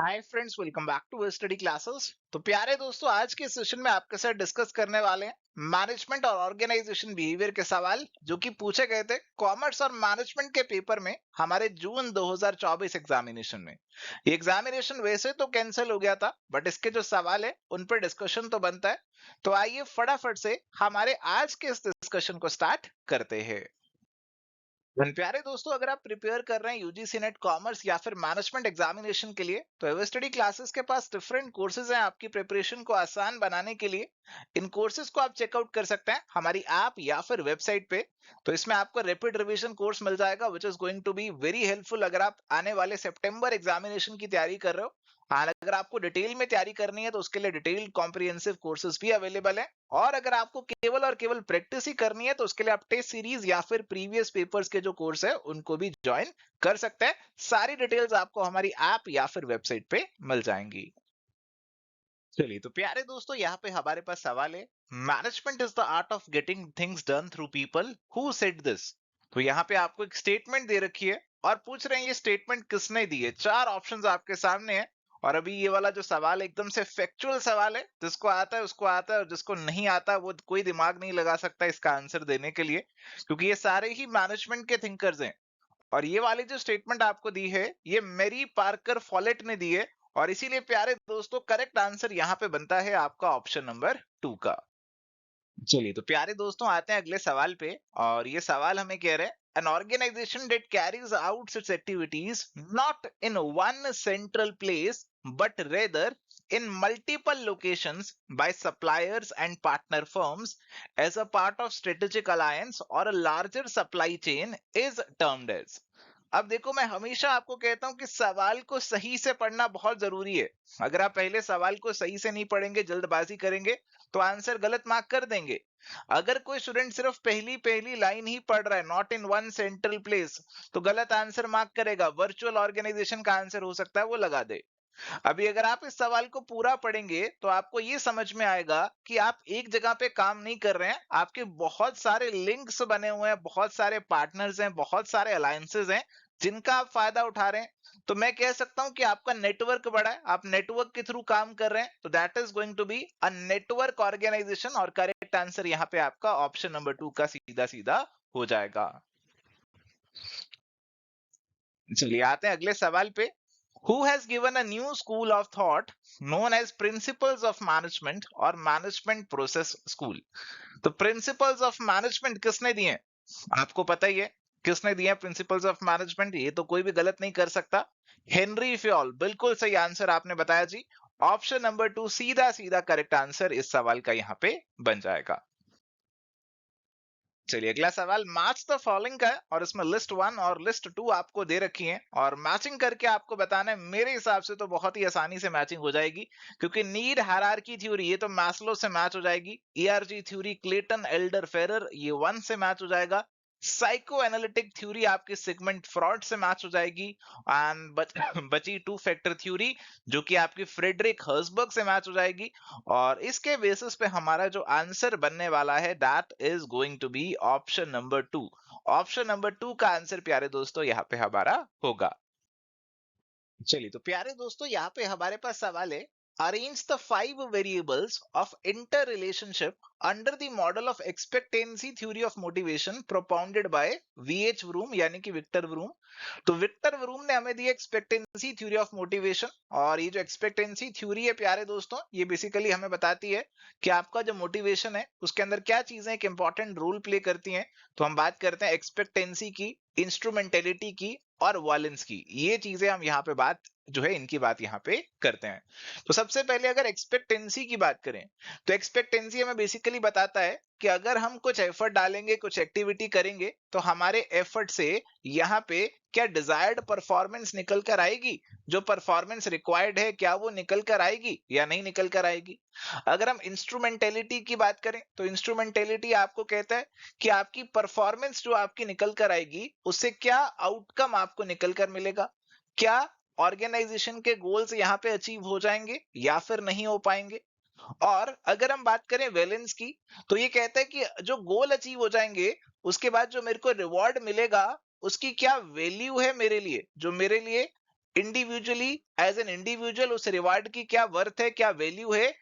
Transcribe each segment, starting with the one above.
Hi friends, welcome back to study classes. तो प्यारे दोस्तों, आज के सेशन में आपके साथ डिस्कस करने वाले हैं मैनेजमेंट और ऑर्गेनाइजेशन बिहेवियर के सवाल जो कि पूछे गए थे कॉमर्स और मैनेजमेंट के पेपर में हमारे जून 2024 एग्जामिनेशन में। ये एग्जामिनेशन वैसे तो कैंसिल हो गया था, बट इसके जो सवाल है उन पर डिस्कशन तो बनता है। तो आइए फटाफट से हमारे आज के इस डिस्कशन को स्टार्ट करते हैं। प्यारे दोस्तों, अगर आप प्रिपेयर कर रहे हैं यूजीसी नेट कॉमर्स या फिर मैनेजमेंट एग्जामिनेशन के लिए, तो एवर स्टडी क्लासेस के पास डिफरेंट कोर्सेज हैं आपकी प्रिपरेशन को आसान बनाने के लिए। इन कोर्सेज को आप चेकआउट कर सकते हैं हमारी ऐप या फिर वेबसाइट पे। तो इसमें आपको रैपिड रिवीजन कोर्स मिल जाएगा which is going to be very helpful अगर आप आने वाले सितंबर एग्जामिनेशन की तैयारी कर रहे हो। और अगर आपको डिटेल में तैयारी करनी है तो उसके लिए डिटेल कॉम्प्रिहेंसिव कोर्सेज भी अवेलेबल है। और अगर आपको केवल और केवल प्रैक्टिस ही करनी है तो उसके लिए आप टेस्ट सीरीज या फिर प्रीवियस पेपर्स के जो कोर्स है उनको भी ज्वाइन कर सकते हैं। सारी डिटेल्स आपको हमारी ऐप या फिर वेबसाइट पे मिल जाएंगी। चलिए, तो प्यारे दोस्तों, यहाँ पे हमारे पास सवाल है, management is the art of getting things done through people who said this. तो यहाँ पे आपको एक स्टेटमेंट दे रखी है और पूछ रहे हैं ये स्टेटमेंट किसने दी है। चार ऑप्शंस आपके सामने है। और अभी ये वाला जो सवाल है एकदम से फैक्चुअल सवाल है, जिसको आता है उसको आता है और जिसको नहीं आता वो कोई दिमाग नहीं लगा सकता इसका आंसर देने के लिए, क्योंकि ये सारे ही मैनेजमेंट के थिंकर्स हैं। और ये वाली जो स्टेटमेंट आपको दी है ये मैरी पार्कर फॉलेट ने दी है। और इसीलिए प्यारे दोस्तों, करेक्ट आंसर यहाँ पे बनता है आपका ऑप्शन नंबर 2 का। चलिए, तो प्यारे दोस्तों आते हैं अगले सवाल पे। और ये सवाल हमें कह रहे हैं, an organization that carries out its activities not in one central place but rather in multiple locations by suppliers and partner firms as a part of strategic alliance or a larger supply chain is termed as। अब देखो, मैं हमेशा आपको कहता हूं कि सवाल को सही से पढ़ना बहुत जरूरी है। अगर आप पहले सवाल को सही से नहीं पढ़ेंगे, जल्दबाजी करेंगे, तो आंसर गलत मार्क कर देंगे। अगर कोई स्टूडेंट सिर्फ पहली पहली लाइन ही पढ़ रहा है, not in one central place, तो गलत आंसर मार्क करेगा। वर्चुअल ऑर्गेनाइजेशन का आंसर हो सकता है वो लगा दे। अभी अगर आप इस सवाल को पूरा पढ़ेंगे तो आपको ये समझ में आएगा कि आप एक जगह पे काम नहीं कर रहे हैं, आपके बहुत सारे लिंक्स बने हुए हैं, बहुत सारे पार्टनर्स हैं, बहुत सारे अलायंसेस हैं जिनका आप फायदा उठा रहे हैं। तो मैं कह सकता हूं कि आपका नेटवर्क बड़ा है, आप नेटवर्क के थ्रू काम कर रहे हैं, तो that is going to be a network organisation. और करेक्ट आंसर यहाँ पे आपका ऑप्शन नंबर 2 का सीधा सीधा हो जाएगा। चलिए, आते हैं अगले सवाल पे। Who has given a new school of thought known as Principles of Management और Management Process School? तो Principles of Management किसने दिए हैं? आपको पता ही है किसने दिए हैं Principles of Management, ये तो कोई भी गलत नहीं कर सकता। हेनरी फ्योल, बिल्कुल सही आंसर आपने बताया जी। ऑप्शन नंबर 2 सीधा सीधा करेक्ट आंसर इस सवाल का यहाँ पे बन जाएगा। चलिए, अगला सवाल मैच द फॉलोइंग का है और इसमें लिस्ट 1 और लिस्ट 2 आपको दे रखी है और मैचिंग करके आपको बताना है। मेरे हिसाब से तो बहुत ही आसानी से मैचिंग हो जाएगी, क्योंकि नीड हायरार्की थ्योरी ये तो मैस्लो से मैच हो जाएगी। ERG theory Clayton Elder Ferrer ये 1 से मैच हो जाएगा। साइको एनालिटिक थ्योरी आपकी सिगमेंट फ्रॉड से मैच हो जाएगी। एंड बची टू फैक्टर थ्योरी जो कि आपकी फ्रेडरिक हर्सबर्ग से मैच हो जाएगी। और इसके बेसिस पे हमारा जो आंसर बनने वाला है that is going to be option number 2। Option number 2 का आंसर प्यारे दोस्तों यहाँ पे हमारा होगा। चलिए, तो प्यारे दोस्तों यहाँ पे हमारे पास सवाल है, arrange the 5 variables of inter relationship under the model of expectancy theory of motivation propounded bye VH vroom यानी कि विक्टर व्रूम। तो विक्टर व्रूम ने हमें दी एक्सपेक्टेंसी थ्योरी ऑफ मोटिवेशन। और ये जो एक्सपेक्टेंसी थ्योरी है प्यारे दोस्तों, ये बेसिकली हमें बताती है कि आपका जो मोटिवेशन है उसके अंदर क्या चीजें एक इंपॉर्टेंट रोल प्ले करती हैं। तो हम बात करते हैं एक्सपेक्टेंसी की, इंस्ट्रूमेंटेलिटी की और वॉलेंस की। ये चीजें हम यहाँ पे बात जो है इनकी बात यहाँ पे करते हैं। तो सबसे पहले अगर एक्सपेक्टेंसी की बात करें, तो एक्सपेक्टेंसी हमें बेसिकली बताता है कि अगर हम कुछ एफर्ट डालेंगे, कुछ एक्टिविटी करेंगे, तो हमारे एफर्ट से यहाँ पे क्या डिजायर्ड परफॉर्मेंस निकल कर आएगी, जो परफॉर्मेंस रिक्वायर्ड है क्या वो निकल कर आएगी या नहीं निकल कर आएगी। अगर हम इंस्ट्रूमेंटेलिटी की बात करें तो इंस्ट्रूमेंटेलिटी आपको कहता है कि आपकी परफॉर्मेंस जो आपकी निकल कर आएगी उससे क्या आउटकम आपको निकल कर मिलेगा, क्या ऑर्गेनाइजेशन के गोल्स यहाँ पे अचीव हो जाएंगे या फिर नहीं हो पाएंगे। और अगर हम बात करें वैलेंस की, तो ये कहता है कि जो गोल अचीव हो जाएंगे उसके बाद जो मेरे को रिवॉर्ड मिलेगा उसकी क्या वैल्यू है मेरे लिए, जो मेरे लिए इंडिविजुअली एज एन इंडिविजुअल उस रिवार्ड की क्या वर्थ है, क्या वैल्यू है,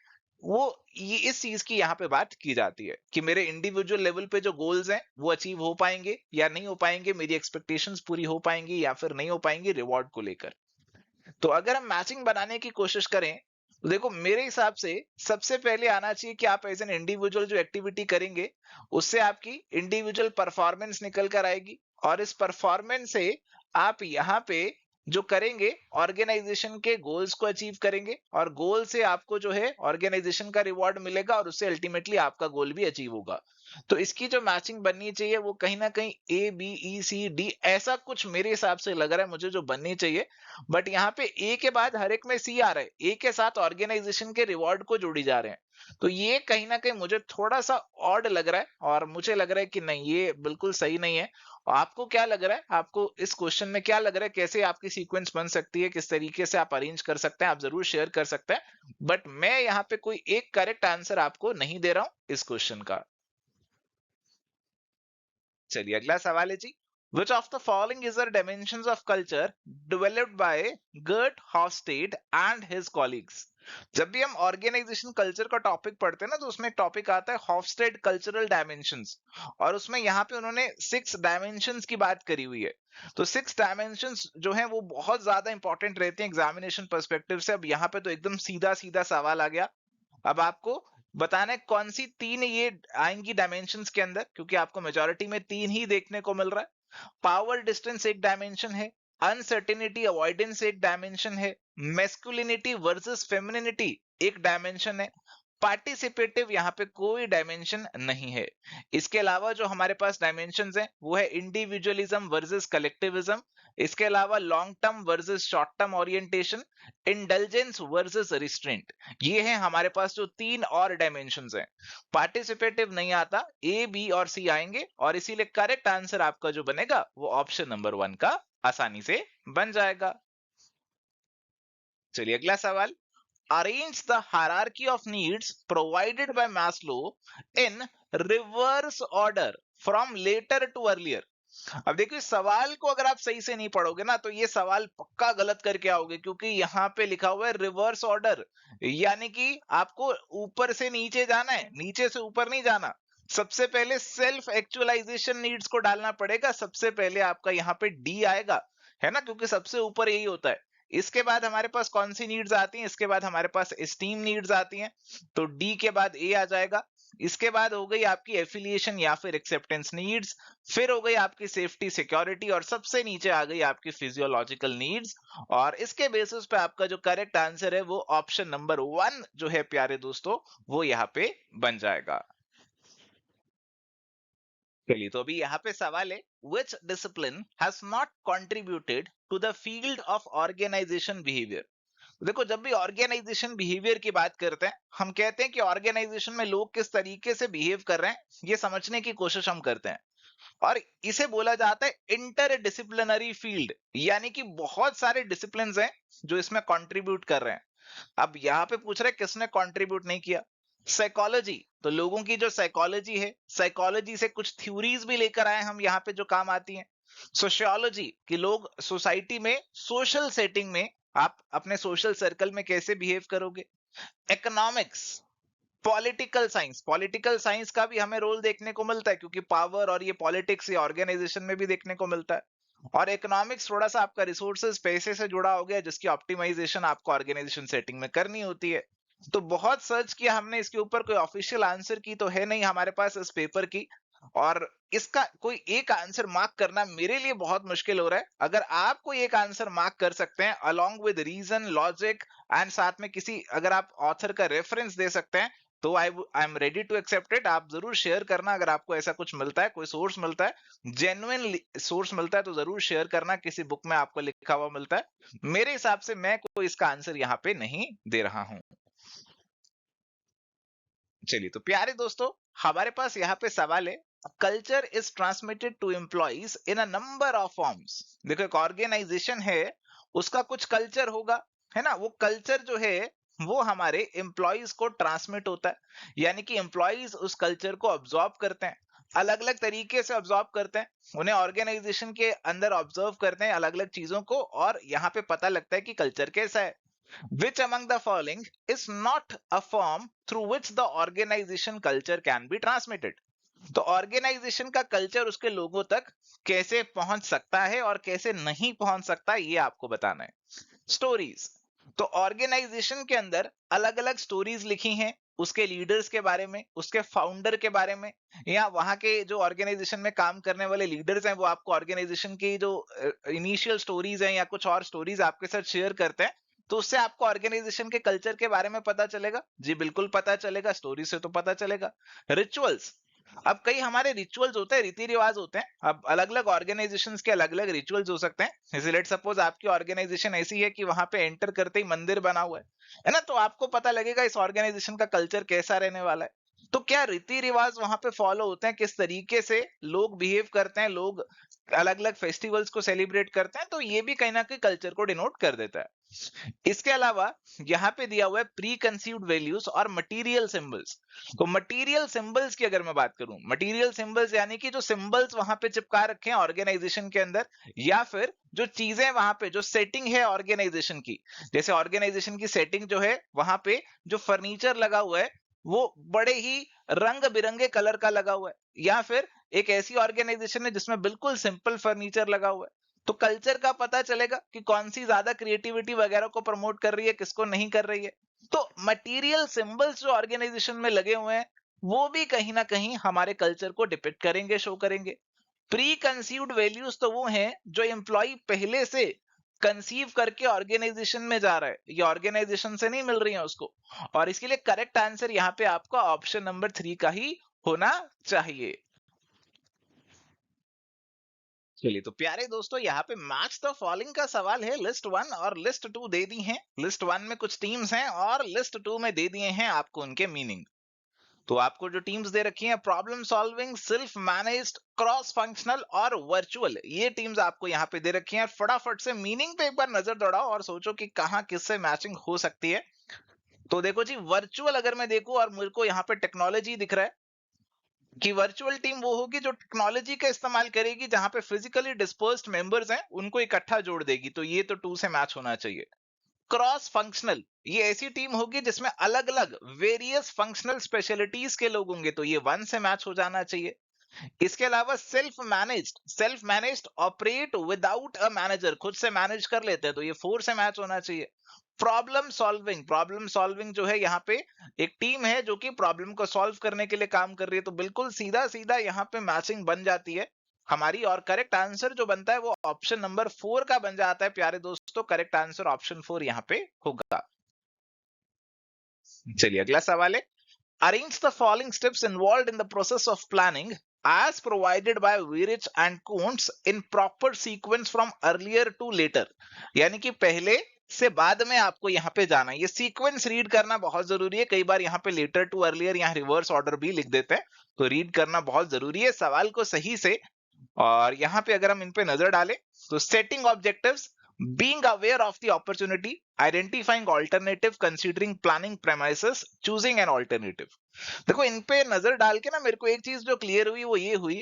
वो ये इस चीज की यहाँ पे बात की जाती है कि मेरे इंडिविजुअल लेवल पे जो गोल्स हैं वो अचीव हो पाएंगे या नहीं हो पाएंगे, मेरी एक्सपेक्टेशंस पूरी हो पाएंगी या फिर नहीं हो पाएंगी रिवॉर्ड को लेकर। तो अगर हम मैचिंग बनाने की कोशिश करें तो देखो मेरे हिसाब से सबसे पहले आना चाहिए कि आप एज एन इंडिविजुअल जो एक्टिविटी करेंगे उससे आपकी इंडिविजुअल परफॉर्मेंस निकल कर आएगी, और इस परफॉर्मेंस से आप यहाँ पे जो करेंगे ऑर्गेनाइजेशन के गोल्स को अचीव करेंगे, और गोल से आपको जो है ऑर्गेनाइजेशन का रिवॉर्ड मिलेगा और उससे अल्टीमेटली आपका गोल भी अचीव होगा। तो इसकी जो मैचिंग बननी चाहिए वो कहीं ना कहीं A B E C D ऐसा कुछ मेरे हिसाब से लग रहा है मुझे जो बननी चाहिए। बट यहाँ पे ए के बाद हर एक में सी आ रहा है, ए के साथ ऑर्गेनाइजेशन के रिवॉर्ड को जोड़ी जा रहे हैं, तो ये कहीं ना कहीं मुझे थोड़ा सा ऑड लग रहा है और मुझे लग रहा है कि नहीं ये बिल्कुल सही नहीं है। और आपको क्या लग रहा है, आपको इस क्वेश्चन में क्या लग रहा है, कैसे आपकी सीक्वेंस बन सकती है, किस तरीके से आप अरेंज कर सकते हैं, आप जरूर शेयर कर सकते हैं। बट मैं यहाँ पे कोई एक करेक्ट आंसर आपको नहीं दे रहा हूं इस क्वेश्चन का। चलिए अगला सवाल है जी, which of the following is the dimensions of culture developed by Gert Hofstede and his colleagues? जब भी हम ऑर्गेनाइजेशन कल्चर का टॉपिक पढ़ते हैं ना तो उसमें एक टॉपिक आता है हॉफस्टेड कल्चरल डायमेंशंस, और उसमें यहाँ पे उन्होंने 6 डायमेंशंस की बात करी हुई है। तो 6 डायमेंशंस जो हैं वो बहुत ज्यादा इंपॉर्टेंट रहते हैं एग्जामिनेशन पर्सपेक्टिव से। अब यहाँ पे तो एकदम सीधा सीधा सवाल आ गया, अब आपको बताना है कौन सी 3 ये आएंगी डायमेंशंस के अंदर, क्योंकि आपको मेजोरिटी में 3 ही देखने को मिल रहा है। पावर डिस्टेंस एक डायमेंशन है, अनसर्टेनिटी अवॉइडेंस एक डायमेंशन है, मेस्कुलिनिटी वर्सेस फेमिनिनिटी एक डायमेंशन है, पार्टिसिपेटिव यहाँ पे कोई डायमेंशन नहीं है। इसके अलावा जो हमारे पास डायमेंशंस हैं वो है इंडिविजुअलिज्म वर्सेस कलेक्टिविज्म, इसके अलावा long term versus short term orientation, indulgence versus restraint. ये है हमारे पास जो 3 और डायमेंशंस हैं। पार्टिसिपेटिव नहीं आता, ए बी और सी आएंगे, और इसीलिए करेक्ट आंसर आपका जो बनेगा वो ऑप्शन नंबर 1 का आसानी से बन जाएगा। चलिए अगला सवाल, arrange the hierarchy of needs provided by Maslow in reverse order from later to earlier। अब देखिए इस सवाल को अगर आप सही से नहीं पढ़ोगे ना तो ये सवाल पक्का गलत करके आओगे, क्योंकि यहाँ पे लिखा हुआ है रिवर्स ऑर्डर, यानी कि आपको ऊपर से नीचे जाना है, नीचे से ऊपर नहीं जाना। सबसे पहले सेल्फ एक्चुअलाइजेशन नीड्स को डालना पड़ेगा, सबसे पहले आपका यहाँ पे डी आएगा, है ना, क्योंकि सबसे ऊपर यही होता है। इसके बाद हमारे पास कौन सी नीड्स आती हैं, इसके बाद हमारे पास एस्टीम नीड्स आती हैं, तो डी के बाद ए आ जाएगा। इसके बाद हो गई आपकी एफिलिएशन या फिर एक्सेप्टेंस नीड्स, फिर हो गई आपकी सेफ्टी सिक्योरिटी, और सबसे नीचे आ गई आपकी फिजियोलॉजिकल नीड्स। और इसके बेसिस पे आपका जो करेक्ट आंसर है वो ऑप्शन नंबर 1 जो है प्यारे दोस्तों वो यहाँ पे बन जाएगा। चलिए तो अभी यहाँ पे सवाल है, which discipline has not contributed to the field of organization behavior? देखो जब भी ऑर्गेनाइजेशन बिहेवियर की बात करते हैं हम कहते हैं कि ऑर्गेनाइजेशन में लोग किस तरीके से बिहेव कर रहे हैं ये समझने की कोशिश हम करते हैं, और इसे बोला जाता है इंटर डिसिप्लिनरी फील्ड, यानी कि बहुत सारे डिसिप्लिन हैं जो इसमें कंट्रीब्यूट कर रहे हैं। अब यहाँ पे पूछ रहे किसने कंट्रीब्यूट नहीं किया। साइकोलॉजी, तो लोगों की जो साइकोलॉजी है, साइकोलॉजी से कुछ थ्योरीज भी लेकर आए हम यहाँ पे जो काम आती हैं। सोशियोलॉजी कि लोग सोसाइटी में सोशल सेटिंग में आप अपने सोशल सर्कल में कैसे बिहेव करोगे। Economics, political science, political science का भी हमें रोल देखने को मिलता है क्योंकि पावर और ये पॉलिटिक्स ये ऑर्गेनाइजेशन में भी देखने को मिलता है। और इकोनॉमिक्स थोड़ा सा आपका रिसोर्सेज पैसे से जुड़ा हो गया जिसकी ऑप्टिमाइजेशन आपको ऑर्गेनाइजेशन सेटिंग में करनी होती है। तो बहुत सर्च किया हमने, इसके ऊपर कोई ऑफिशियल आंसर की तो है नहीं हमारे पास इस पेपर की, और इसका कोई एक आंसर मार्क करना मेरे लिए बहुत मुश्किल हो रहा है। अगर आप कोई एक आंसर मार्क कर सकते हैं along with reason logic and साथ में किसी अगर आप ऑथर का रेफरेंस दे सकते हैं तो I am ready to accept it. आप जरूर शेयर करना अगर आपको ऐसा कुछ मिलता है, कोई सोर्स मिलता है, जेन्युइन सोर्स मिलता है तो जरूर शेयर करना, किसी बुक में आपको लिखा हुआ मिलता है। मेरे हिसाब से मैं कोई इसका आंसर यहाँ पे नहीं दे रहा हूं। चलिए तो प्यारे दोस्तों हमारे पास यहाँ पे सवाल है, culture is transmitted to employees in a number of forms. देखो एक ऑर्गेनाइजेशन है उसका कुछ कल्चर होगा, है ना, वो कल्चर जो है वो हमारे एम्प्लॉइज को ट्रांसमिट होता है, यानी कि एम्प्लॉइज उस कल्चर को ऑब्जॉर्व करते हैं। अलग अलग तरीके से ऑब्जर्व करते हैं, उन्हें ऑर्गेनाइजेशन के अंदर ऑब्जर्व करते हैं अलग अलग चीजों को, और यहाँ पे पता लगता है कि कल्चर कैसा है। Which among the following is not a form through which the organization culture can be transmitted? तो ऑर्गेनाइजेशन का कल्चर उसके लोगों तक कैसे पहुंच सकता है और कैसे नहीं पहुंच सकता, ये आपको बताना है। स्टोरीज, तो ऑर्गेनाइजेशन के अंदर अलग अलग स्टोरीज लिखी हैं उसके लीडर्स के बारे में, उसके फाउंडर के बारे में, या वहां के जो ऑर्गेनाइजेशन में काम करने वाले लीडर्स हैं वो आपको ऑर्गेनाइजेशन की जो इनिशियल स्टोरीज हैं या कुछ और स्टोरीज आपके साथ शेयर करते हैं, तो उससे आपको ऑर्गेनाइजेशन के कल्चर के बारे में पता चलेगा। जी बिल्कुल पता चलेगा, स्टोरी से तो पता चलेगा। रिचुअल्स, अब कई हमारे रिचुअल्स होते हैं, रीति रिवाज होते हैं, अब अलग अलग ऑर्गेनाइजेशंस के अलग अलग रिचुअल्स हो सकते हैं। जैसे लेट सपोज आपकी ऑर्गेनाइजेशन ऐसी है कि वहां पे एंटर करते ही मंदिर बना हुआ है ना, तो आपको पता लगेगा इस ऑर्गेनाइजेशन का कल्चर कैसा रहने वाला है। तो क्या रीति रिवाज वहां पे फॉलो होते हैं, किस तरीके से लोग बिहेव करते हैं, लोग अलग अलग फेस्टिवल्स को सेलिब्रेट करते हैं, तो ये भी कहीं ना कहीं कल्चर को डिनोट कर देता है। इसके अलावा यहाँ पे दिया हुआ है प्री कंसीव्ड वैल्यूज और मटेरियल सिंबल्स। तो मटेरियल सिंबल्स की अगर मैं बात करूं, मटेरियल सिंबल्स यानी कि जो सिंबल्स वहां पे चिपका रखे हैं ऑर्गेनाइजेशन के अंदर, या फिर जो चीजें वहां पे जो सेटिंग है ऑर्गेनाइजेशन की, जैसे ऑर्गेनाइजेशन की सेटिंग जो है वहां पे जो फर्नीचर लगा हुआ है वो बड़े ही रंग बिरंगे कलर का लगा हुआ है, या फिर एक ऐसी ऑर्गेनाइजेशन है जिसमें बिल्कुल सिंपल फर्नीचर लगा हुआ है, तो कल्चर का पता चलेगा कि कौन सी ज्यादा क्रिएटिविटी वगैरह को प्रमोट कर रही है, किसको नहीं कर रही है। तो मटेरियल सिंबल्स जो ऑर्गेनाइजेशन में लगे हुए हैं वो भी कहीं ना कहीं हमारे कल्चर को डिपिक्ट करेंगे, शो करेंगे। प्री कंसीव्ड वैल्यूज तो वो हैं जो एम्प्लॉय पहले से कंसीव करके ऑर्गेनाइजेशन में जा रहा है, ये ऑर्गेनाइजेशन से नहीं मिल रही है उसको, और इसके लिए करेक्ट आंसर यहाँ पे आपका ऑप्शन नंबर 3 का ही होना चाहिए। चलिए तो प्यारे दोस्तों, यहाँ पे मैच द फॉलोइंग का सवाल है। लिस्ट 1 और लिस्ट 2 दे दी हैं। लिस्ट 1 में कुछ टीम्स हैं और लिस्ट 2 में दे दिए हैं आपको उनके मीनिंग। तो आपको जो टीम्स दे रखी हैं, problem solving, self managed, cross functional और वर्चुअल, ये टीम्स आपको यहाँ पे दे रखी हैं। फटाफट से मीनिंग पे एक बार नजर दौड़ाओ और सोचो कि कहाँ किससे मैचिंग हो सकती है। तो देखो जी, वर्चुअल अगर मैं देखूं और मेरे को यहाँ पे टेक्नोलॉजी दिख रहा है कि वर्चुअल टीम वो होगी जो टेक्नोलॉजी का इस्तेमाल करेगी, जहां पे फिजिकली डिस्पर्स्ड मेंबर्स हैं उनको इकट्ठा जोड़ देगी, तो ये तो 2 से मैच होना चाहिए। क्रॉस फंक्शनल, ये ऐसी टीम होगी जिसमें अलग अलग वेरियस फंक्शनल स्पेशलिटीज के लोग होंगे, तो ये 1 से मैच हो जाना चाहिए। इसके अलावा self managed operate without a manager, खुद से मैनेज कर लेते हैं, तो ये 4 से मैच होना चाहिए। प्रॉब्लम सॉल्विंग जो है यहाँ पे एक टीम है जो कि प्रॉब्लम को सॉल्व करने के लिए काम कर रही है, तो बिल्कुल सीधा सीधा यहाँ पे मैचिंग बन जाती है हमारी, और करेक्ट आंसर जो बनता है वो ऑप्शन नंबर 4 का बन जाता है प्यारे दोस्तों। करेक्ट आंसर ऑप्शन 4 यहाँ पे होगा। चलिए अगला सवाल है, arrange the following steps involved in the process of planning as provided by Virich and Kuntz in proper sequence from earlier to later। यानी कि पहले से बाद में आपको यहाँ पे जाना है, ये सीक्वेंस रीड करना बहुत जरूरी है। कई बार यहाँ पे लेटर टू अर्लियर, यहाँ रिवर्स ऑर्डर भी लिख देते हैं, तो रीड करना बहुत जरूरी है सवाल को सही से। और यहाँ पे अगर हम इन पे नजर डालें तो setting objectives, being aware of the opportunity, identifying alternative, considering planning premises, choosing an alternative। देखो इन पे नजर डाल के ना मेरे को एक चीज जो क्लियर हुई वो ये हुई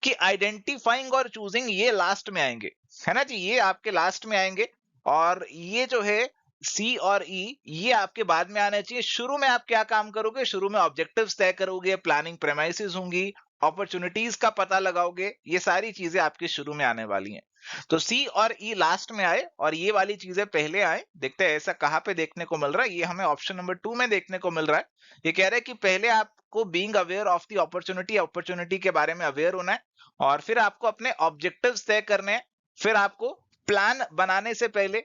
कि आइडेंटिफाइंग और चूजिंग ये लास्ट में आएंगे, है ना जी, ये आपके लास्ट में आएंगे, और ये जो है सी और ई ये आपके बाद में आना चाहिए। शुरू में आप क्या काम करोगे, शुरू में ऑब्जेक्टिव्स तय करोगे, प्लानिंग प्रेमाइसेस होंगी, अपॉर्चुनिटीज का पता लगाओगे, ये सारी चीजें आपके शुरू में आने वाली हैं। तो सी और ई लास्ट में आए और ये वाली चीजें पहले आए। देखते हैं ऐसा कहां पे देखने को मिल रहा है, ये हमें ऑप्शन नंबर 2 में देखने को मिल रहा है। ये कह रहा है कि पहले आपको being aware of the opportunity के बारे में अवेयर होना है, और फिर आपको अपने ऑब्जेक्टिव्स तय करने हैं, फिर आपको प्लान बनाने से पहले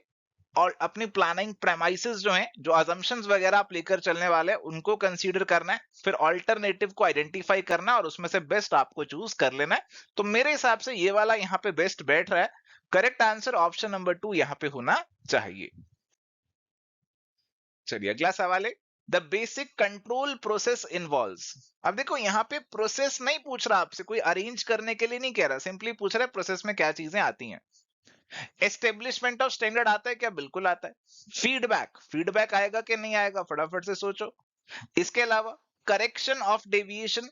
और अपनी प्लानिंग प्रेमाइसेस जो हैं, जो अजम्पशंस वगैरह आप लेकर चलने वाले हैं उनको कंसीडर करना है, फिर ऑल्टरनेटिव को आइडेंटिफाई करना और उसमें से बेस्ट आपको चूज कर लेना है। तो मेरे हिसाब से ये वाला यहाँ पे बेस्ट बैठ रहा है। करेक्ट आंसर ऑप्शन नंबर 2 यहाँ पे होना चाहिए। चलिए अगला सवाल है, the basic control process involves. अब देखो यहाँ पे प्रोसेस नहीं पूछ रहा आपसे, कोई अरेंज करने के लिए नहीं कह रहा, सिंपली पूछ रहा है प्रोसेस में क्या चीजें आती हैं। एस्टेब्लिशमेंट ऑफ स्टैंडर्ड आता है क्या, बिल्कुल आता है। फीडबैक आएगा कि नहीं आएगा, फटाफट से सोचो। इसके अलावा correction of deviation,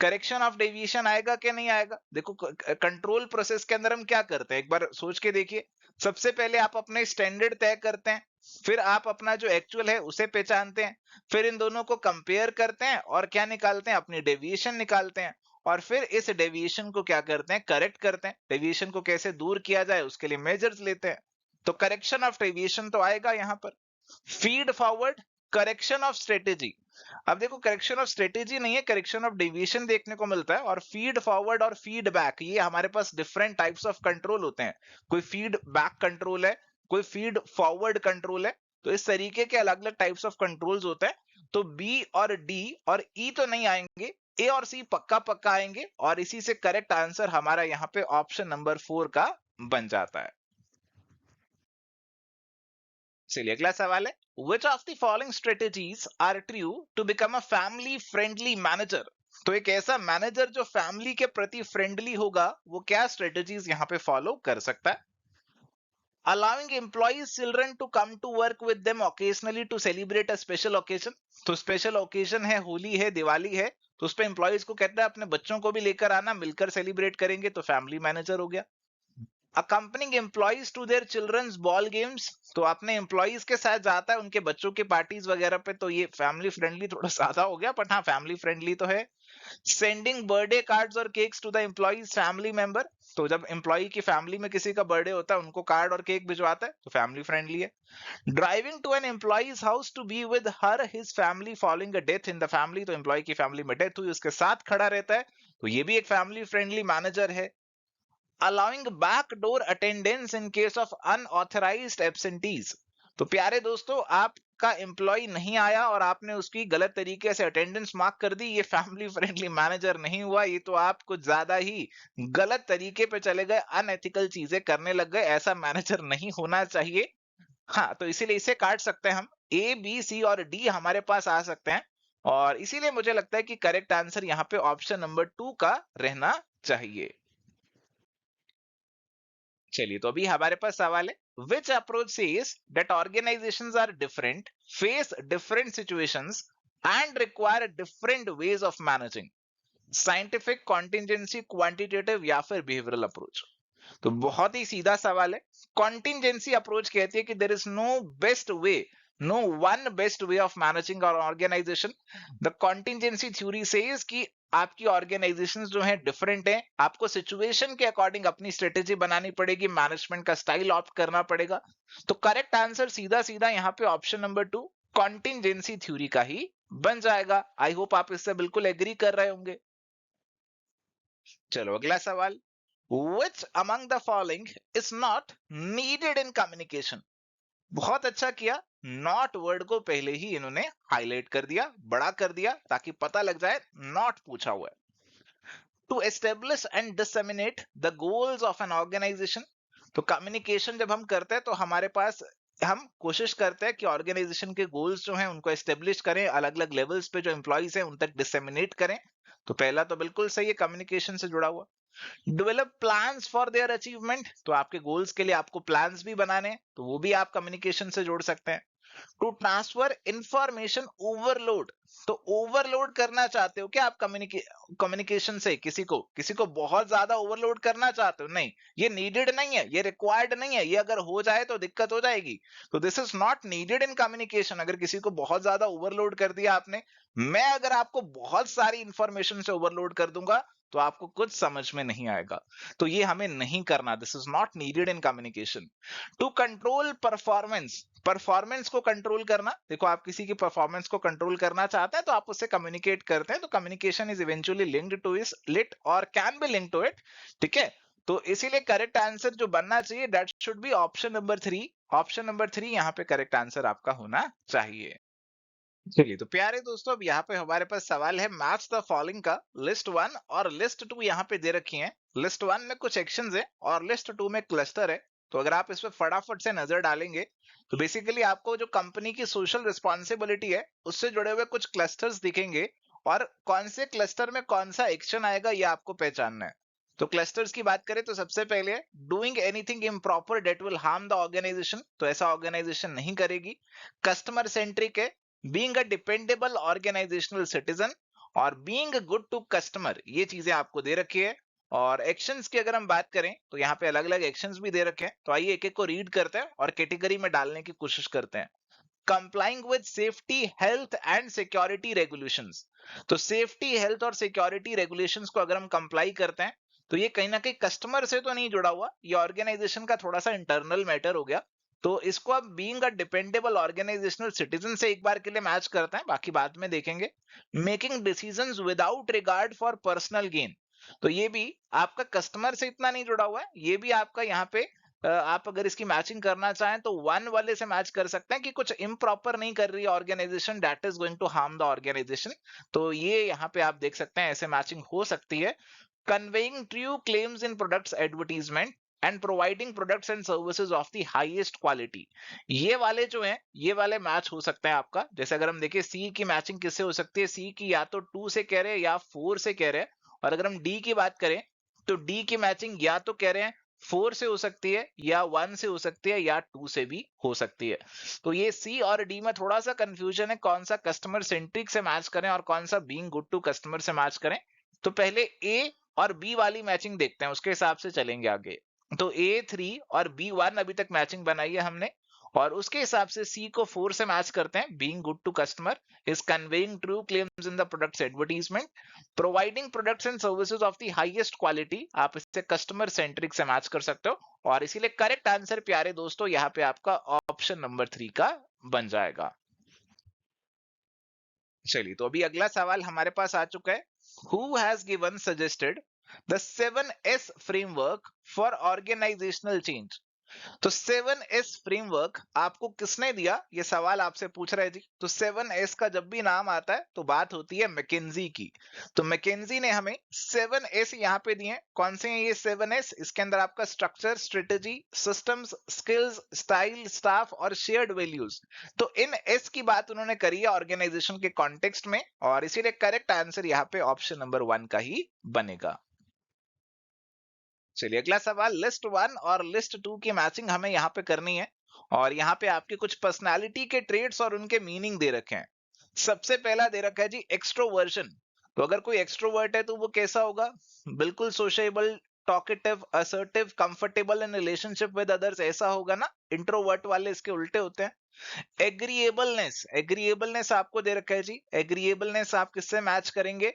correction of deviation आएगा कि नहीं आएगा? देखो कंट्रोल प्रोसेस के अंदर हम क्या करते हैं, एक बार सोच के देखिए। सबसे पहले आप अपने स्टैंडर्ड तय करते हैं, फिर आप अपना जो एक्चुअल है उसे पहचानते हैं, फिर इन दोनों को कंपेयर करते हैं और क्या निकालते हैं, अपनी डेविएशन निकालते हैं, और फिर इस डेविएशन को क्या करते हैं, करेक्ट करते हैं। डेविएशन को कैसे दूर किया जाए उसके लिए मेजर्स लेते हैं। तो करेक्शन ऑफ डेविएशन तो आएगा यहां पर। Feed forward, correction of strategy. अब देखो करेक्शन ऑफ स्ट्रेटेजी नहीं है, करेक्शन ऑफ डेविएशन देखने को मिलता है। और फीड फॉरवर्ड और फीड बैक, ये हमारे पास डिफरेंट टाइप्स ऑफ कंट्रोल होते हैं। कोई फीड बैक कंट्रोल है, कोई फीड फॉरवर्ड कंट्रोल है। तो इस तरीके के अलग अलग टाइप्स ऑफ कंट्रोल्स होते हैं। तो बी और डी और ई तो नहीं आएंगे, ए और सी पक्का पक्का आएंगे, और इसी से करेक्ट आंसर हमारा यहाँ पे ऑप्शन नंबर 4 का बन जाता है। चलिए अगला सवाल है, which of the following strategies are true to become a family friendly manager? तो एक ऐसा मैनेजर जो फैमिली के प्रति फ्रेंडली होगा, वो क्या स्ट्रेटेजीज यहाँ पे फॉलो कर सकता है? Allowing employees children to come to work with them occasionally to celebrate a special occasion। तो स्पेशल ओकेजन है, होली है, दिवाली है, तो उस पे एम्प्लॉयज को कहता है अपने बच्चों को भी लेकर आना, मिलकर सेलिब्रेट करेंगे, तो फैमिली मैनेजर हो गया। Accompanying employees to their childrens ball games, तो अपने एम्प्लॉयज के साथ जाता है उनके बच्चों के पार्टीज वगैरह पे, तो ये फैमिली फ्रेंडली थोड़ा ज्यादा हो गया, बट हाँ फैमिली फ्रेंडली तो है। सेंडिंग बर्थडे कार्ड्स और cakes to the employees family member, तो जब एम्प्लॉय की फैमिली में किसी का बर्थडे होता है उनको कार्ड और केक भिजवाता है, तो फैमिली फ्रेंडली है। Driving to an employees house to be with her his family following a death in the family, तो एम्प्लॉय की फैमिली में डेथ हुई, उसके साथ खड़ा रहता है, तो ये भी एक फैमिली फ्रेंडली मैनेजर है। allowing backdoor attendance in case of unauthorized absentees, तो प्यारे दोस्तों आपका एम्प्लॉय नहीं आया और आपने उसकी गलत तरीके से अटेंडेंस मार्क कर दी, ये फैमिली फ्रेंडली मैनेजर नहीं हुआ, ये तो आप कुछ ज्यादा ही गलत तरीके पे चले गए, अनएथिकल चीजें करने लग गए, ऐसा मैनेजर नहीं होना चाहिए। हाँ, तो इसीलिए इसे काट सकते हैं हम, ए बी सी और डी हमारे पास आ सकते हैं, और इसीलिए मुझे लगता है कि करेक्ट आंसर यहाँ पे ऑप्शन नंबर 2 का रहना चाहिए। चलिए तो अभी हमारे पास सवाल है, which approach says that organisations are different, face different situations and require different ways of managing, scientific, contingency, quantitative या फिर बिहेवियरल अप्रोच? तो बहुत ही सीधा सवाल है। कॉन्टिजेंसी अप्रोच कहती है कि there is no best way, no one best way of managing or organisation. The contingency theory says कि आपकी ऑर्गेनाइजेशंस जो है डिफरेंट है, आपको सिचुएशन के अकॉर्डिंग अपनी स्ट्रेटेजी बनानी पड़ेगी, मैनेजमेंट का स्टाइल ऑप्ट करना पड़ेगा। तो करेक्ट आंसर सीधा सीधा यहाँ पे ऑप्शन नंबर 2 कॉन्टिजेंसी थ्योरी का ही बन जाएगा। आई होप आप इससे बिल्कुल एग्री कर रहे होंगे। चलो अगला सवाल, which among the following is not needed in communication? बहुत अच्छा किया, नॉट वर्ड को पहले ही इन्होंने हाईलाइट कर दिया, बड़ा कर दिया, ताकि पता लग जाए नॉट पूछा हुआ है। To establish and disseminate the goals of an organization, तो कम्युनिकेशन जब हम करते हैं तो हमारे पास हम कोशिश करते हैं कि ऑर्गेनाइजेशन के गोल्स जो हैं उनको एस्टेब्लिश करें, अलग अलग लेवल्स पे जो एम्प्लॉइज हैं उन तक डिसेमिनेट करें, तो पहला तो बिल्कुल सही है, कम्युनिकेशन से जुड़ा हुआ। Develop plans for their achievement, तो आपके गोल्स के लिए आपको प्लान्स भी बनाने हैं, तो वो भी आप कम्युनिकेशन से जोड़ सकते हैं। टू ट्रांसफर इंफॉर्मेशन ओवरलोड, तो ओवरलोड करना चाहते हो क्या आप कम्युनिकेशन से, किसी को बहुत ज्यादा ओवरलोड करना चाहते हो? नहीं, ये नीडेड नहीं है, ये रिक्वायर्ड नहीं है, ये अगर हो जाए तो दिक्कत हो जाएगी, तो this is not needed in communication. अगर किसी को बहुत ज्यादा ओवरलोड कर दिया आपने, मैं अगर आपको बहुत सारी इंफॉर्मेशन से ओवरलोड कर दूंगा तो आपको कुछ समझ में नहीं आएगा, तो ये हमें नहीं करना, this is not needed in communication. To control performance, performance को कंट्रोल करना, देखो आप किसी की परफॉर्मेंस को कंट्रोल करना चाहते हैं तो आप उससे कम्युनिकेट करते हैं, तो communication is eventually linked to it or can be linked to it, ठीक है। तो इसीलिए करेक्ट आंसर जो बनना चाहिए that should be option number 3, option number 3 यहाँ पे करेक्ट आंसर आपका होना चाहिए। चलिए तो प्यारे दोस्तों अब यहाँ पे हमारे पास सवाल है, मैच द फॉलोइंग का लिस्ट 1 और लिस्ट 2 यहाँ पे दे रखी है। लिस्ट 1 में कुछ एक्शंस है और लिस्ट 2 में क्लस्टर है, तो अगर आप इस पे फटाफट से नजर डालेंगे तो बेसिकली आपको जो कंपनी की सोशल रिस्पॉन्सिबिलिटी है उससे जुड़े हुए कुछ क्लस्टर्स दिखेंगे, और कौन से क्लस्टर में कौन सा एक्शन आएगा ये आपको पहचानना है। तो क्लस्टर्स की बात करें तो सबसे पहले है doing anything improper that will harm the organization, तो ऐसा ऑर्गेनाइजेशन नहीं करेगी। कस्टमर सेंट्रिक है, being a dependable organizational citizen, और बीइंग गुड टू कस्टमर, ये चीजें आपको दे रखी है। और एक्शंस की अगर हम बात करें तो यहाँ पे अलग अलग एक्शंस भी दे रखे हैं, तो आइए एक एक को रीड करते हैं और कैटेगरी में डालने की कोशिश करते हैं। Complying with safety, health and security regulations. तो सेफ्टी, हेल्थ और सिक्योरिटी रेगुलेशंस को अगर हम कंप्लाई करते हैं तो ये कहीं ना कहीं कस्टमर से तो नहीं जुड़ा हुआ, ये ऑर्गेनाइजेशन का थोड़ा सा इंटरनल मैटर हो गया। तो इसको आप being a dependable organizational citizen से एक बार के लिए मैच करते हैं, बाकी बाद में देखेंगे। Making decisions without regard for personal gain, तो ये भी आपका कस्टमर से इतना नहीं जुड़ा हुआ है, ये भी आपका यहाँ पे आप अगर इसकी मैचिंग करना चाहें तो वन वाले से मैच कर सकते हैं कि कुछ इम्प्रॉपर नहीं कर रही है organization, that is going to harm the organization. तो ये यहाँ पे आप देख सकते हैं, ऐसे मैचिंग हो सकती है। Conveying true claims in products advertisement and providing products and services of the highest quality, ये वाले जो हैं ये वाले मैच हो सकते हैं आपका। जैसे अगर हम देखें सी की मैचिंग किससे हो सकती है, सी की या तो 2 से कह रहे हैं या 4 से कह रहे हैं। और अगर हम डी की बात करें तो डी की मैचिंग या तो कह रहे हैं 4 से हो सकती है या 1 से हो सकती है या 2 से भी हो सकती है। तो ये सी और डी में थोड़ा सा कंफ्यूजन है, कौन सा कस्टमर सेंट्रिक से मैच करें और कौन सा बीइंग गुड टू कस्टमर से मैच करें। तो पहले ए और बी वाली मैचिंग देखते हैं, उसके हिसाब से चलेंगे आगे। तो A3 और B1 अभी तक मैचिंग बनाई है हमने, और उसके हिसाब से C को 4 से मैच करते हैं। Being good to customer is conveying true claims in the products advertisement, providing products and services of the highest quality, आप इससे कस्टमर सेंट्रिक से मैच कर सकते हो। और इसीलिए करेक्ट आंसर प्यारे दोस्तों यहाँ पे आपका ऑप्शन नंबर 3 का बन जाएगा। चलिए, तो अभी अगला सवाल हमारे पास आ चुका है। Who has given suggested the 7S framework for organizational change? तो 7S फ्रेमवर्क आपको किसने दिया, ये सवाल आपसे पूछ रहे जी। तो 7S का जब भी नाम आता है तो बात होती है मैकेंजी की। तो मैकेंजी ने हमें 7S यहाँ पे दिए हैं। कौन से हैं ये 7S? इसके अंदर आपका structure, strategy, systems, skills, style, staff और शेयर्ड वैल्यूज। तो इन एस की बात उन्होंने करी है ऑर्गेनाइजेशन के कॉन्टेक्स्ट में, और इसीलिए करेक्ट आंसर यहाँ पे ऑप्शन नंबर 1 का ही बनेगा। चलिए, अगला सवाल लिस्ट 1 और लिस्ट 2 की मैचिंग हमें यहाँ पे करनी है। और यहाँ पे आपके कुछ पर्सनालिटी के ट्रेड्स और उनके मीनिंग दे रखे हैं। सबसे पहला दे रखा है जी एक्सट्रोवर्जन। तो अगर कोई एक्सट्रोवर्ट है तो वो कैसा होगा? बिल्कुल sociable, talkative, assertive, comfortable in relationship with others, ऐसा होगा ना। इंट्रोवर्ट वाले इसके उल्टे होते हैं। एग्रीएबलनेस, एग्रीएबलनेस आपको दे रखा है जी। एग्रीएबलनेस आप किससे मैच करेंगे?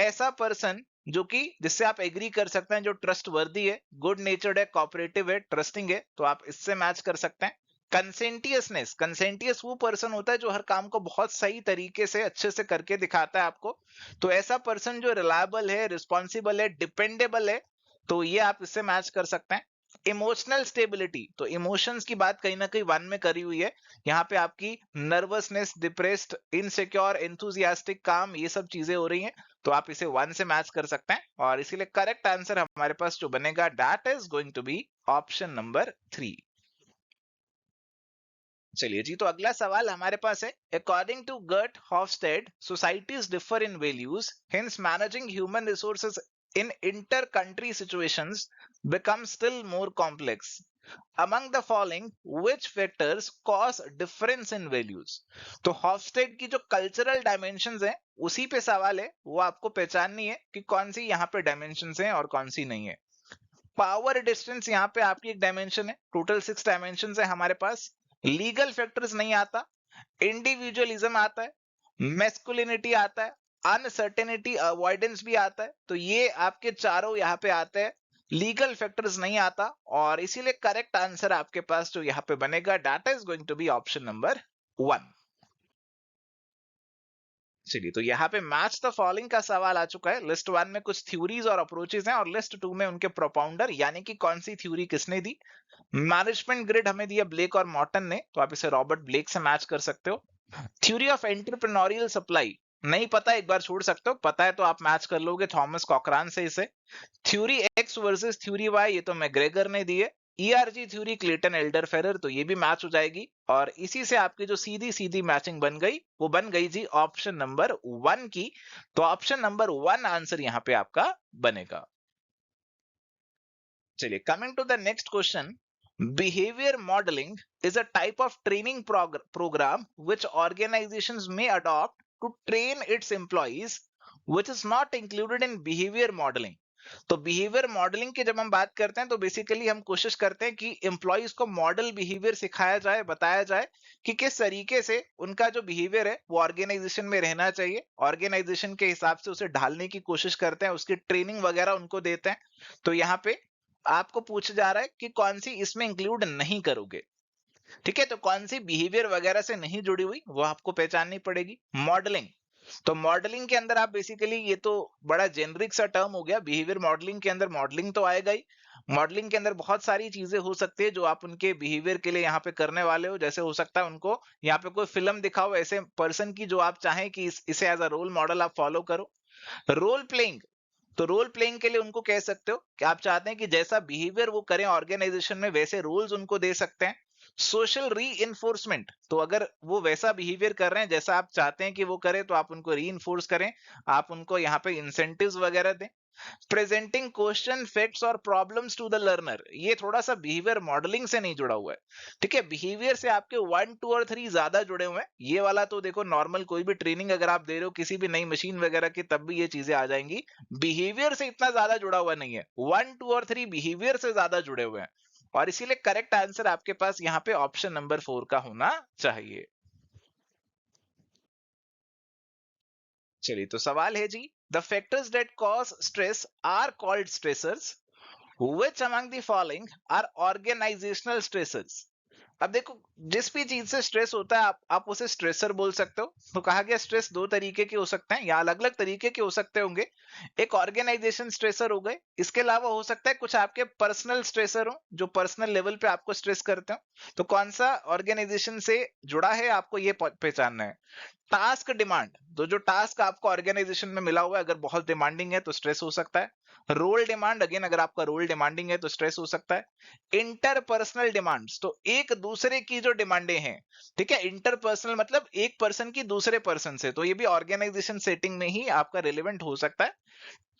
ऐसा पर्सन जो कि जिससे आप एग्री कर सकते हैं, जो ट्रस्ट वर्दी है, गुड नेचर्ड है, कोऑपरेटिव है, ट्रस्टिंग है, तो आप इससे मैच कर सकते हैं। कंसेंटियसनेस, कंसेंटियस वो पर्सन होता है जो हर काम को बहुत सही तरीके से अच्छे से करके दिखाता है आपको। तो ऐसा पर्सन जो रिलायबल है, रिस्पॉन्सिबल है, डिपेंडेबल है, तो ये आप इससे मैच कर सकते हैं। इमोशनल स्टेबिलिटी, तो इमोशंस की बात कहीं ना कहीं 1 में करी हुई है। यहाँ पे आपकी नर्वसनेस, डिप्रेस्ड, इनसिक्योर, एंथुजियास्टिक, काम, ये सब चीजें हो रही हैं। तो आप इसे 1 से मैच कर सकते हैं, और इसीलिए करेक्ट आंसर हमारे पास जो बनेगा that is going to be option number 3। चलिए जी, तो अगला सवाल हमारे पास है। According to Geert Hofstede, societies differ in values, hence managing human resources in inter country situations become still more complex. Among the following, which factors cause difference in values? तो हॉफस्टेड की जो कल्चरल डायमेंशंस हैं उसी पे सवाल है, वो आपको पहचाननी है कि कौन सी यहाँ पे डायमेंशंस हैं और कौन सी नहीं है। पावर डिस्टेंस यहाँ पे आपकी एक डायमेंशन है, टोटल 6 डायमेंशंस है हमारे पास। लीगल फैक्टर्स नहीं आता, इंडिविजुअलिज्म आता है, मैस्कुलिनिटी आता है, अनसर्टेनिटी अवॉइडेंस भी आता है। तो ये आपके चारों यहाँ पे आते हैं, लीगल फैक्टर्स नहीं आता, और इसीलिए करेक्ट आंसर आपके पास जो यहाँ पे बनेगा that is going to be option number 1। चलिए, तो यहाँ पे मैच द फॉलोइंग का सवाल आ चुका है। लिस्ट 1 में कुछ थ्योरीज और अप्रोचेस हैं, और लिस्ट 2 में उनके प्रोपाउंडर, यानी कि कौन सी थ्योरी किसने दी। मैनेजमेंट ग्रिड हमें दिया ब्लेक और मॉर्टन ने, तो आप इसे रॉबर्ट ब्लेक से मैच कर सकते हो। थ्योरी ऑफ एंटरप्रेन्योरियल सप्लाई नहीं पता, एक बार छोड़ सकते हो, पता है तो आप मैच कर लोगे थॉमस कॉकरान से इसे। Theory X versus theory Y, ये तो मैग्रेगर ने दी है। ERG theory Clayton Alderfer, तो ये भी मैच हो जाएगी। और इसी से आपकी जो सीधी सीधी मैचिंग बन गई वो बन गई जी ऑप्शन नंबर 1 की। तो ऑप्शन नंबर 1 आंसर यहां पे आपका बनेगा। चलिए, coming to the next question. Behavior modeling is a type of training program which organizations may adopt to train its employees, which is not included in behavior modeling. तो behaviour modelling की जब हम बात करते हैं तो बेसिकली हम कोशिश करते हैं कि एम्प्लॉइज को मॉडल बिहेवियर सिखाया जाए, बताया जाए कि किस तरीके से उनका जो बिहेवियर है वो ऑर्गेनाइजेशन में रहना चाहिए, ऑर्गेनाइजेशन के हिसाब से उसे ढालने की कोशिश करते हैं, उसकी ट्रेनिंग वगैरह उनको देते हैं। तो यहाँ पे आपको पूछा जा रहा है कि कौन सी इसमें इंक्लूड नहीं करोगे। ठीक है, तो कौन सी बिहेवियर वगैरह से नहीं जुड़ी हुई वो आपको पहचाननी पड़ेगी। मॉडलिंग, तो मॉडलिंग के अंदर आप बेसिकली, ये तो बड़ा जेनरिक सा टर्म हो गया, बिहेवियर मॉडलिंग के अंदर मॉडलिंग तो आएगा ही। मॉडलिंग के अंदर बहुत सारी चीजें हो सकती है जो आप उनके बिहेवियर के लिए यहाँ पे करने वाले हो। जैसे हो सकता है उनको यहाँ पे कोई फिल्म दिखाओ ऐसे पर्सन की जो आप चाहें कि इसे एज अ रोल मॉडल आप फॉलो करो। रोल प्लेइंग, तो रोल प्लेइंग के लिए उनको कह सकते हो कि आप चाहते हैं कि जैसा बिहेवियर वो करें ऑर्गेनाइजेशन में वैसे रोल्स उनको दे सकते हैं। सोशल री इन्फोर्समेंट, तो अगर वो वैसा बिहेवियर कर रहे हैं जैसा आप चाहते हैं कि वो करे तो आप उनको री इन्फोर्स करें, आप उनको यहाँ पे इंसेंटिव्स वगैरह दें। प्रेजेंटिंग क्वेश्चन फैक्ट्स और प्रॉब्लम्स टू द लर्नर, ये थोड़ा सा बिहेवियर मॉडलिंग से नहीं जुड़ा हुआ है। ठीक है, बिहेवियर से आपके 1 2 और 3 ज्यादा जुड़े हुए हैं। ये वाला तो देखो नॉर्मल कोई भी ट्रेनिंग अगर आप दे रहे हो किसी भी नई मशीन वगैरह की तब भी ये चीजें आ जाएंगी। बिहेवियर से इतना ज्यादा जुड़ा हुआ नहीं है, 1 2 और 3 बिहेवियर से ज्यादा जुड़े हुए हैं। और इसीलिए करेक्ट आंसर आपके पास यहाँ पे ऑप्शन नंबर 4 का होना चाहिए। चलिए, तो सवाल है जी, the factors that cause stress are called stressors, which among the following are organizational stressors? अब देखो, जिस भी चीज से स्ट्रेस होता है आप उसे स्ट्रेसर बोल सकते हो। तो कहा गया स्ट्रेस दो तरीके के हो सकते हैं या अलग अलग तरीके के हो सकते होंगे। एक ऑर्गेनाइजेशन स्ट्रेसर हो गए, इसके अलावा हो सकता है कुछ आपके पर्सनल स्ट्रेसर हो जो पर्सनल लेवल पे आपको स्ट्रेस करते हो। तो कौन सा ऑर्गेनाइजेशन से जुड़ा है आपको ये पहचानना है। टास्क डिमांड, तो जो टास्क आपको ऑर्गेनाइजेशन में मिला हुआ है अगर बहुत डिमांडिंग है तो स्ट्रेस हो सकता है। रोल डिमांड, अगेन अगर आपका रोल डिमांडिंग है तो स्ट्रेस हो सकता है। इंटरपर्सनल डिमांड्स, तो एक दूसरे की जो डिमांडें हैं, ठीक है, इंटरपर्सनल मतलब एक पर्सन की दूसरे पर्सन से, तो ये भी ऑर्गेनाइजेशन सेटिंग में ही आपका रिलेवेंट हो सकता है।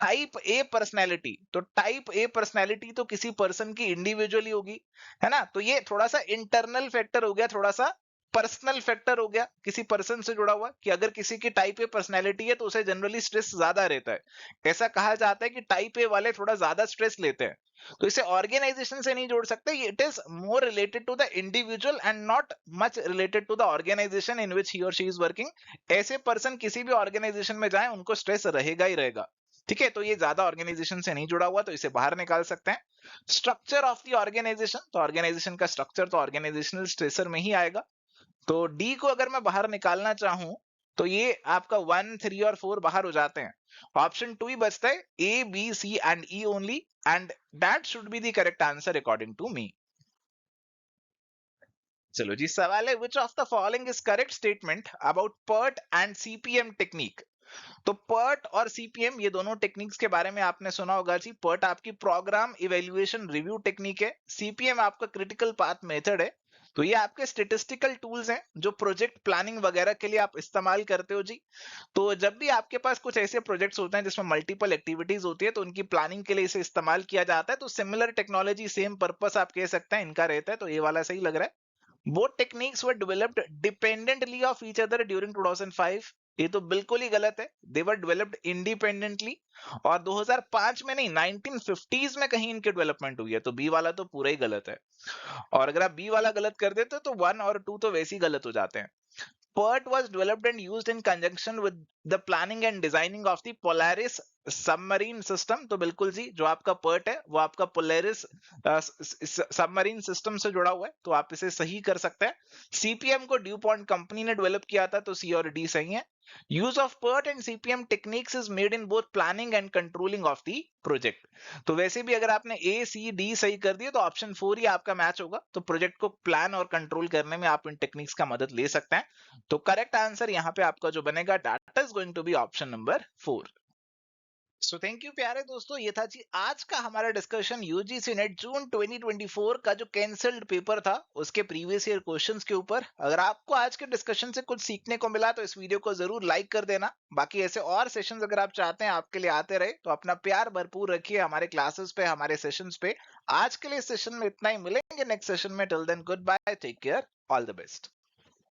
टाइप ए पर्सनैलिटी, तो टाइप ए पर्सनैलिटी तो किसी पर्सन की इंडिविजुअली होगी, है ना, तो ये थोड़ा सा इंटरनल फैक्टर हो गया, थोड़ा सा पर्सनल फैक्टर हो गया, किसी पर्सन से जुड़ा हुआ कि अगर किसी की टाइप ए पर्सनैलिटी है तो उसे जनरली स्ट्रेस ज्यादा रहता है। ऐसा कहा जाता है कि टाइप ए वाले थोड़ा ज्यादा स्ट्रेस लेते हैं। तो इसे ऑर्गेनाइजेशन से नहीं जोड़ सकते, it is more related to the individual and not much related to the organisation in which he or she is working. ऐसे पर्सन किसी भी ऑर्गेनाइजेशन में जाए उनको स्ट्रेस रहेगा ही रहेगा। ठीक है, तो ये ज्यादा ऑर्गेनाइजेशन से नहीं जुड़ा हुआ, तो इसे बाहर निकाल सकते हैं। स्ट्रक्चर ऑफ द ऑर्गेनाइजेशन, तो ऑर्गेनाइजेशन का स्ट्रक्चर तो ऑर्गेनाइजेशनल स्ट्रेसर में ही आएगा। तो डी को अगर मैं बाहर निकालना चाहूं तो ये आपका 1 3 और 4 बाहर हो जाते हैं। ऑप्शन 2 ही बचता है, A B C and E only, and that should be the correct answer according to me. चलो जी, सवाल है, which of the following is correct statement about PERT and CPM technique. तो पर्ट और सीपीएम ये दोनों टेक्निक्स के बारे में आपने सुना होगा जी। पर्ट आपकी प्रोग्राम इवेल्युएशन रिव्यू टेक्निक है, सीपीएम आपका क्रिटिकल पाथ मेथड है। तो ये आपके स्टेटिस्टिकल टूल्स हैं जो प्रोजेक्ट प्लानिंग वगैरह के लिए आप इस्तेमाल करते हो जी। तो जब भी आपके पास कुछ ऐसे प्रोजेक्ट्स होते हैं जिसमें मल्टीपल एक्टिविटीज होती है तो उनकी प्लानिंग के लिए इसे इस्तेमाल किया जाता है। तो सिमिलर टेक्नोलॉजी, सेम पर्पस आप कह सकते हैं इनका रहता है, तो ये वाला सही लग रहा है। Both techniques were developed dependently of each other during 2005। ये तो बिल्कुल ही गलत है, they were developed independently। और 2005 में नहीं, 1950s में कहीं इनकी डेवलपमेंट हुई है, तो बी वाला तो पूरा ही गलत है। और अगर आप बी वाला गलत कर देते तो 1 और 2 तो वैसे ही गलत हो जाते हैं। PERT was developed and used in conjunction with the planning and designing of the Polaris submarine system. तो बिल्कुल जी, जो आपका PERT है वो आपका पोलरिस सबमरीन सिस्टम से जुड़ा हुआ है, तो आप इसे सही कर सकते हैं। सीपीएम को ड्यूपॉन्ट कंपनी ने डेवलप किया था, तो सी और डी सही है। Use of PERT and CPM techniques is made in both planning and controlling of the project. तो वैसे भी अगर आपने ए सी डी सही कर दिए तो ऑप्शन 4 ही आपका मैच होगा। तो प्रोजेक्ट को प्लान और कंट्रोल करने में आप इन टेक्निक्स का मदद ले सकते हैं। तो करेक्ट आंसर यहाँ पे आपका जो बनेगा, that is going to be option number 4। So thank you प्यारे दोस्तों, ये था जी आज का हमारा डिस्कशन यूजीसी नेट जून 2024 का जो कैंसल्ड पेपर था उसके प्रीवियस ईयर क्वेश्चंस के ऊपर। अगर आपको आज के डिस्कशन से कुछ सीखने को मिला तो इस वीडियो को जरूर लाइक कर देना। बाकी ऐसे और सेशंस अगर आप चाहते हैं आपके लिए आते रहे तो अपना प्यार भरपूर रखिए हमारे क्लासेस पे, हमारे सेशंस पे। आज के लिए सेशन में इतना ही, मिलेंगे नेक्स्ट सेशन में। Till then goodbye, take care, all the best.